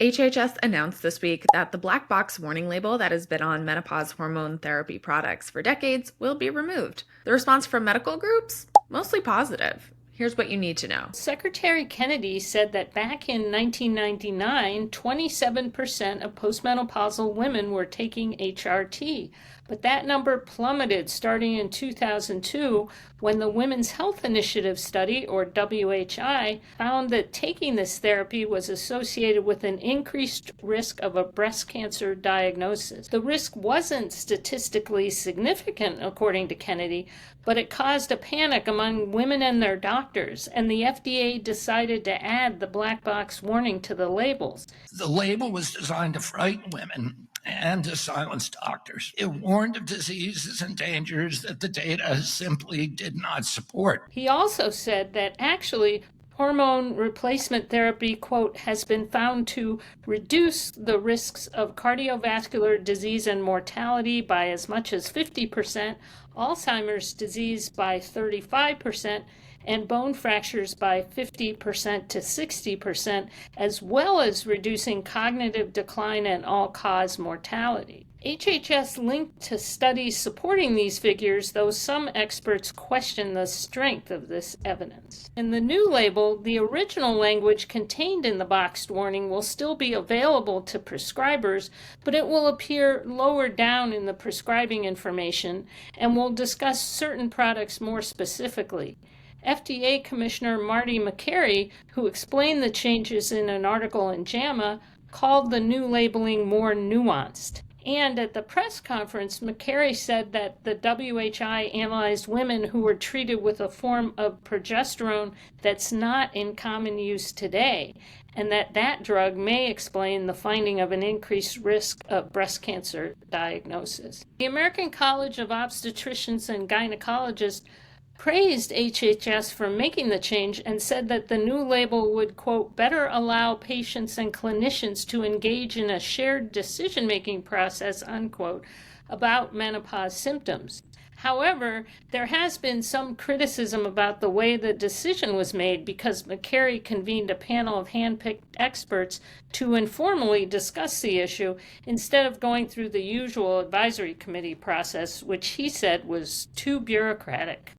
HHS announced this week that the black box warning label that has been on menopause hormone therapy products for decades will be removed. The response from medical groups? Mostly positive. Here's what you need to know. Secretary Kennedy said that back in 1999, 27% of postmenopausal women were taking HRT. But that number plummeted starting in 2002 when the Women's Health Initiative study, or WHI, found that taking this therapy was associated with an increased risk of a breast cancer diagnosis. The risk wasn't statistically significant, according to Kennedy, but it caused a panic among women and their doctors, and the FDA decided to add the black box warning to the labels. The label was designed to frighten women and to silence doctors. It warned of diseases and dangers that the data simply did not support. He also said that actually hormone replacement therapy, quote, has been found to reduce the risks of cardiovascular disease and mortality by as much as 50%, Alzheimer's disease by 35%, and bone fractures by 50% to 60%, as well as reducing cognitive decline and all-cause mortality. HHS linked to studies supporting these figures, though some experts question the strength of this evidence. In the new label, the original language contained in the boxed warning will still be available to prescribers, but it will appear lower down in the prescribing information and will discuss certain products more specifically. FDA Commissioner Marty Makary, who explained the changes in an article in JAMA, called the new labeling more nuanced. And at the press conference, Makary said that the WHI analyzed women who were treated with a form of progesterone that's not in common use today, and that drug may explain the finding of an increased risk of breast cancer diagnosis. The American College of Obstetricians and Gynecologists praised HHS for making the change and said that the new label would, quote, better allow patients and clinicians to engage in a shared decision-making process, unquote, about menopause symptoms. However, there has been some criticism about the way the decision was made because Makary convened a panel of hand-picked experts to informally discuss the issue instead of going through the usual advisory committee process, which he said was too bureaucratic.